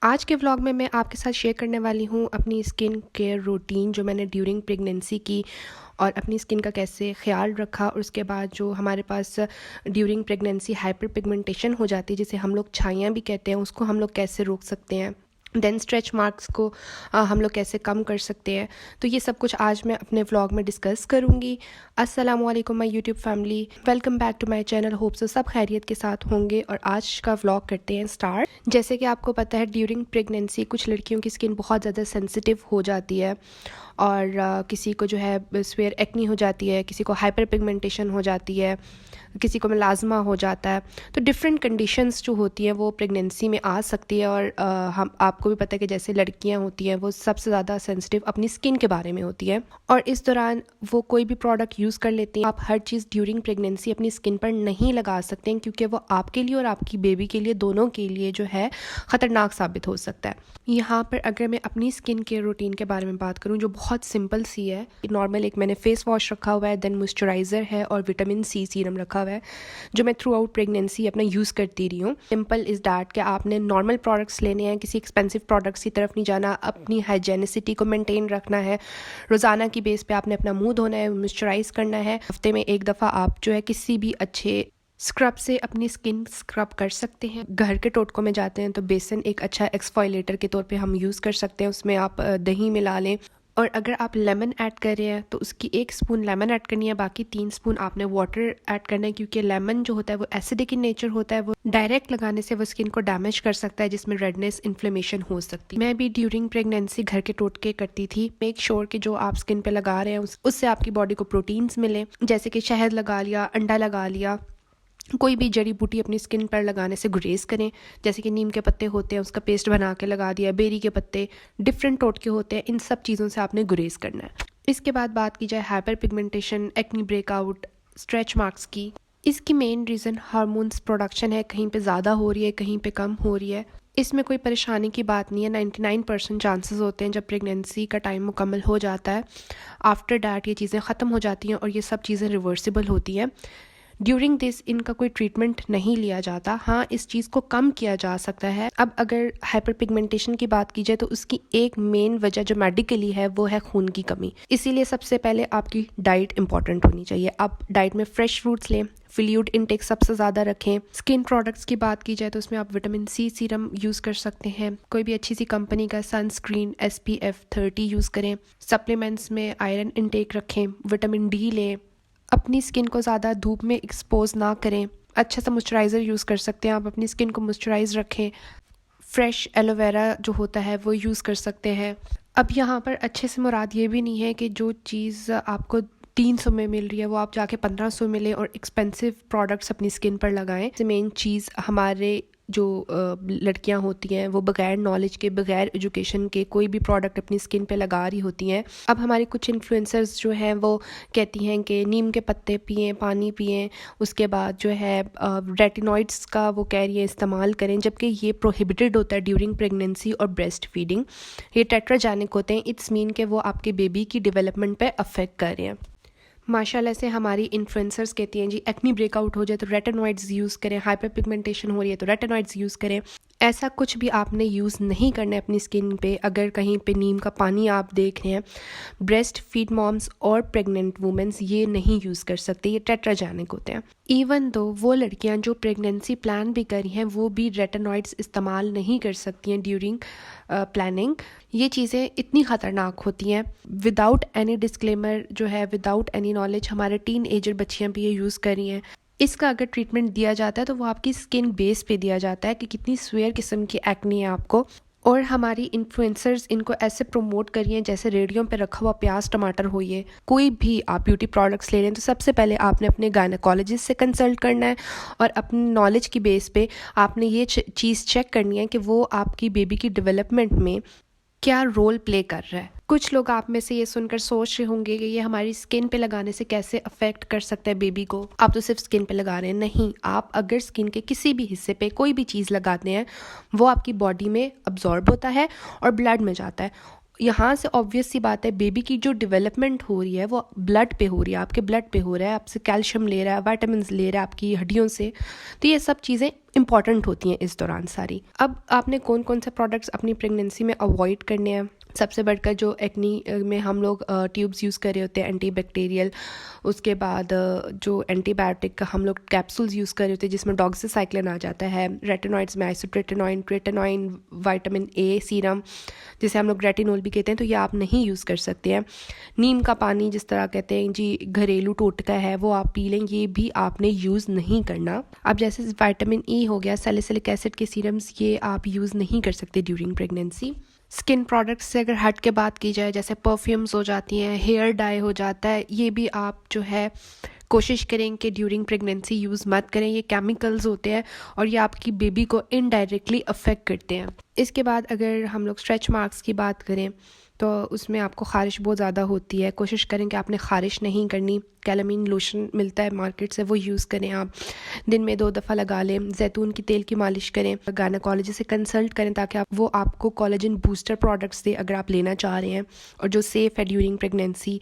आज के व्लॉग में मैं आपके साथ शेयर करने वाली हूँ अपनी स्किन केयर रूटीन जो मैंने ड्यूरिंग प्रेगनेंसी की और अपनी स्किन का कैसे ख्याल रखा। और उसके बाद जो हमारे पास ड्यूरिंग प्रेगनेंसी हाइपर पिगमेंटेशन हो जाती है, जिसे हम लोग छाइयाँ भी कहते हैं, उसको हम लोग कैसे रोक सकते हैं। देन स्ट्रेच मार्क्स को हम लोग कैसे कम कर सकते हैं। तो ये सब कुछ आज मैं अपने व्लॉग में डिस्कस करूँगी। अस्सलाम वालेकुम my YouTube family, welcome back to my channel. Hope so सब खैरियत के साथ होंगे और आज का व्लॉग करते हैं स्टार्ट। जैसे कि आपको पता है, ड्यूरिंग प्रेगनेंसी कुछ लड़कियों की स्किन बहुत ज़्यादा सेंसिटिव हो जाती है और किसी को जो है स्वेयर एक्नी हो जाती है, किसी को हाइपर पिगमेंटेशन हो जाती है, किसी को मेलाज़मा हो जाता है। तो डिफरेंट कंडीशंस जो होती हैं वो प्रेगनेंसी में आ सकती है। और हम आपको भी पता है कि जैसे लड़कियां होती हैं वो सबसे ज़्यादा सेंसिटिव अपनी स्किन के बारे में होती है और इस दौरान वो कोई भी प्रोडक्ट यूज़ कर लेती हैं। आप हर चीज़ ड्यूरिंग प्रेगनेंसी अपनी स्किन पर नहीं लगा सकते हैं, क्योंकि वो आपके लिए और आपकी बेबी के लिए, दोनों के लिए जो है ख़तरनाक साबित हो सकता है। यहाँ पर अगर मैं अपनी स्किन केयर रूटीन के बारे में बात करूँ जो बहुत सिंपल सी है, नॉर्मल एक मैंने फेस वॉश रखा हुआ है, देन मॉइस्चराइज़र है और विटामिन सी सीरम रखा हुआ है जो मैं थ्रू आउट प्रेगनेंसी अपना यूज़ करती रही हूँ। सिंपल इज़ डैट कि आपने नॉर्मल प्रोडक्ट्स लेने हैं, किसी एक्सपेंसिव प्रोडक्ट्स की तरफ नहीं जाना, अपनी हाइजेनिसिटी को मेंटेन रखना है। रोज़ाना की बेस पे आपने अपना मुंह धोना है, मॉइस्चराइज़ करना है। हफ्ते में एक दफ़ा आप जो है किसी भी अच्छे स्क्रब से अपनी स्किन स्क्रब कर सकते हैं। घर के टोटकों में जाते हैं तो बेसन एक अच्छा एक्सफोलिएटर के तौर पे हम यूज़ कर सकते हैं। उसमें आप दही मिला लें और अगर आप लेमन ऐड कर रहे हैं तो उसकी 1 स्पून लेमन ऐड करनी है, बाकी 3 स्पून आपने वाटर ऐड करना है, क्योंकि लेमन जो होता है वो एसिडिक इन नेचर होता है। वो डायरेक्ट लगाने से वो स्किन को डैमेज कर सकता है, जिसमें रेडनेस, इन्फ्लेमेशन हो सकती है। मैं भी ड्यूरिंग प्रेगनेंसी घर के टोटके करती थी। मेक श्योर कि जो आप स्किन पे लगा रहे हैं उससे आपकी बॉडी को प्रोटीन्स मिले, जैसे कि शहद लगा लिया, अंडा लगा लिया। कोई भी जड़ी बूटी अपनी स्किन पर लगाने से गुरेज करें, जैसे कि नीम के पत्ते होते हैं उसका पेस्ट बना के लगा दिया, बेरी के पत्ते, डिफरेंट टोटके होते हैं, इन सब चीज़ों से आपने गुरेज करना है। इसके बाद बात की जाए hyper pigmentation, acne breakout, stretch marks की। इसकी मेन रीज़न हार्मोन्स प्रोडक्शन है, कहीं पे ज़्यादा हो रही है, कहीं पे कम हो रही है। इसमें कोई परेशानी की बात नहीं है। 99% चांसेस होते हैं जब प्रेगनेंसी का टाइम मुकम्मल हो जाता है, आफ्टर डैट ये चीज़ें ख़त्म हो जाती हैं और ये सब चीज़ें रिवर्सिबल होती हैं। ड्यूरिंग दिस इनका कोई ट्रीटमेंट नहीं लिया जाता। हाँ, इस चीज़ को कम किया जा सकता है। अब अगर हाइपर पिगमेंटेशन की बात की जाए तो उसकी एक मेन वजह जो मेडिकली है वो है खून की कमी। इसीलिए सबसे पहले आपकी डाइट इंपॉर्टेंट होनी चाहिए। आप डाइट में फ्रेश फ्रूट्स लें, फ्लूइड इनटेक सबसे ज़्यादा रखें। स्किन प्रोडक्ट्स की बात की जाए तो उसमें आप विटामिन सी सीरम यूज़ कर सकते हैं। कोई भी अच्छी सी कंपनी का सनस्क्रीन SPF 30 यूज़ करें। सप्लीमेंट्स में आयरन इनटेक रखें, विटामिन डी लें। अपनी स्किन को ज़्यादा धूप में एक्सपोज ना करें। अच्छा सा मॉइस्चराइज़र यूज़ कर सकते हैं आप, अपनी स्किन को मॉइस्चराइज रखें। फ्रेश एलोवेरा जो होता है वो यूज़ कर सकते हैं। अब यहाँ पर अच्छे से मुराद ये भी नहीं है कि जो चीज़ आपको 300 में मिल रही है वो आप जाके 1500 मिले और एक्सपेंसिव प्रोडक्ट्स अपनी स्किन पर लगाएं। मेन चीज़ हमारे जो लड़कियां होती हैं वो बगैर नॉलेज के, बगैर एजुकेशन के कोई भी प्रोडक्ट अपनी स्किन पे लगा रही होती हैं। अब हमारी कुछ इन्फ्लुएंसर्स जो हैं वो कहती हैं कि नीम के पत्ते पिएं, पानी पिएं, उसके बाद जो है रेटिनॉइड्स का वो कह रही है इस्तेमाल करें, जबकि ये प्रोहिबिटेड होता है ड्यूरिंग प्रेगनेंसी और ब्रेस्ट फीडिंग। ये टेट्राजेनिक होते हैं। इट्स मीन कि वो आपके बेबी की डेवलपमेंट पे अफेक्ट कर रहे हैं। माशाल्लाह से हमारी इन्फ्लुएंसर्स कहती हैं जी एक्नी ब्रेकआउट हो जाए तो रेटिनॉइड्स यूज़ करें, हाइपर पिगमेंटेशन हो रही है तो रेटिनॉइड्स यूज़ करें। ऐसा कुछ भी आपने यूज़ नहीं करना है अपनी स्किन पे। अगर कहीं पे नीम का पानी आप देख रहे हैं, ब्रेस्ट फीड मॉम्स और प्रेग्नेंट वुमेंस ये नहीं यूज़ कर सकते, ये टेट्राजेनिक होते हैं। इवन दो वो लड़कियां जो प्रेगनेंसी प्लान भी कर रही हैं वो भी रेटिनॉइड्स इस्तेमाल नहीं कर सकती हैं ड्यूरिंग प्लानिंग। ये चीज़ें इतनी ख़तरनाक होती हैं। विदाउट एनी डिस्क्लेमर जो है, विदाउट एनी नॉलेज हमारे टीन एजर बच्चियाँ भी ये यूज़ कर रही हैं। इसका अगर ट्रीटमेंट दिया जाता है तो वो आपकी स्किन बेस पे दिया जाता है कि कितनी स्वेयर किस्म की एक्नी है आपको। और हमारी इन्फ्लुएंसर्स इनको ऐसे प्रमोट करिए जैसे रेडियो पे रखा हुआ प्याज टमाटर हो। ये कोई भी आप ब्यूटी प्रोडक्ट्स ले रहे हैं तो सबसे पहले आपने अपने गायनेकोलॉजिस्ट से कंसल्ट करना है और अपनी नॉलेज की बेस पे आपने ये चीज़ चेक करनी है कि वो आपकी बेबी की डेवलपमेंट में क्या रोल प्ले कर रहा है। कुछ लोग आप में से ये सुनकर सोच रहे होंगे कि ये हमारी स्किन पे लगाने से कैसे अफेक्ट कर सकता है बेबी को। आप तो सिर्फ स्किन पे लगा रहे हैं, नहीं, आप अगर स्किन के किसी भी हिस्से पे कोई भी चीज़ लगाते हैं वो आपकी बॉडी में अब्जॉर्ब होता है और ब्लड में जाता है। यहाँ से ऑब्वियस सी बात है, बेबी की जो डेवलपमेंट हो रही है वो ब्लड पे हो रही है, आपके ब्लड पे हो रहा है, आपसे कैल्शियम ले रहा है, विटामिन ले रहा है आपकी हड्डियों से। तो ये सब चीज़ें इंपॉर्टेंट होती हैं इस दौरान सारी। अब आपने कौन कौन से प्रोडक्ट्स अपनी प्रेगनेंसी में अवॉइड करने हैं। सबसे बढ़कर जो एक्नी में हम लोग ट्यूब्स यूज़ कर रहे होते हैं एंटीबैक्टीरियल, उसके बाद जो एंटीबायोटिक का हम लोग कैप्सूल्स यूज़ कर रहे होते हैं जिसमें डॉक्सीसाइक्लिन आ जाता है, रेटिनॉइड्स में isotretinoin, tretinoin, vitamin A serum जिसे हम लोग रेटिनोल भी कहते हैं, तो ये आप नहीं यूज़ कर सकते हैं। नीम का पानी जिस तरह कहते हैं जी घरेलू टोटका है वो आप पी लें, ये भी आपने यूज़ नहीं करना। अब जैसे विटामिन ई हो गया, सैलिसिलिक एसिड के सीरम्स, ये आप यूज़ नहीं कर सकते ड्यूरिंग प्रेगनेंसी। स्किन प्रोडक्ट्स से अगर हट के बात की जाए, जैसे परफ्यूम्स हो जाती हैं, हेयर डाई हो जाता है, ये भी आप जो है कोशिश करें कि ड्यूरिंग प्रेगनेंसी यूज़ मत करें। ये केमिकल्स होते हैं और ये आपकी बेबी को इनडायरेक्टली अफेक्ट करते हैं। इसके बाद अगर हम लोग स्ट्रेच मार्क्स की बात करें तो उसमें आपको ख़ारिश बहुत ज़्यादा होती है, कोशिश करें कि आपने ख़ारिश नहीं करनी। कैलामीन लोशन मिलता है मार्केट से, वो यूज़ करें आप, दिन में 2 दफ़ा लगा लें। जैतून की तेल की मालिश करें, गायनेकोलॉजिस्ट से कंसल्ट करें ताकि वो आपको कोलेजन बूस्टर प्रोडक्ट्स दे अगर आप लेना चाह रहे हैं और जो सेफ़ है ड्यूरिंग प्रेगनेंसी।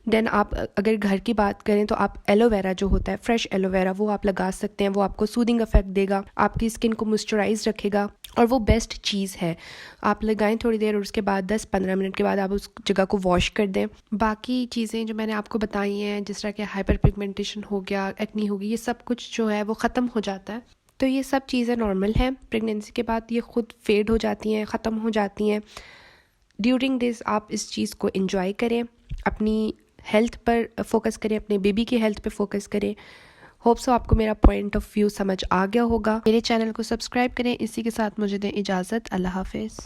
देन आप अगर घर की बात करें तो आप एलोवेरा जो होता है, फ्रेश एलोवेरा, वो आप लगा सकते हैं। वो आपको सूदिंग इफेक्ट देगा, आपकी स्किन को मॉइस्चराइज रखेगा और वो बेस्ट चीज़ है। आप लगाएं थोड़ी देर और उसके बाद 10-15 मिनट के बाद आप उस जगह को वॉश कर दें। बाकी चीज़ें जो मैंने आपको बताई हैं, जिस तरह के हाइपर पिगमेंटेशन हो गया, एक्नी हो गई, ये सब कुछ जो है वो ख़त्म हो जाता है। तो ये सब चीज़ें नॉर्मल हैं, प्रेगनेंसी के बाद ये खुद फेड हो जाती हैं, ख़त्म हो जाती हैं। ड्यूरिंग दिस आप इस चीज़ को एंजॉय करें, अपनी हेल्थ पर फोकस करें, अपने बेबी की हेल्थ पे फोकस करें। होप सो आपको मेरा पॉइंट ऑफ व्यू समझ आ गया होगा। मेरे चैनल को सब्सक्राइब करें। इसी के साथ मुझे दें इजाज़त। अल्लाह हाफिज़।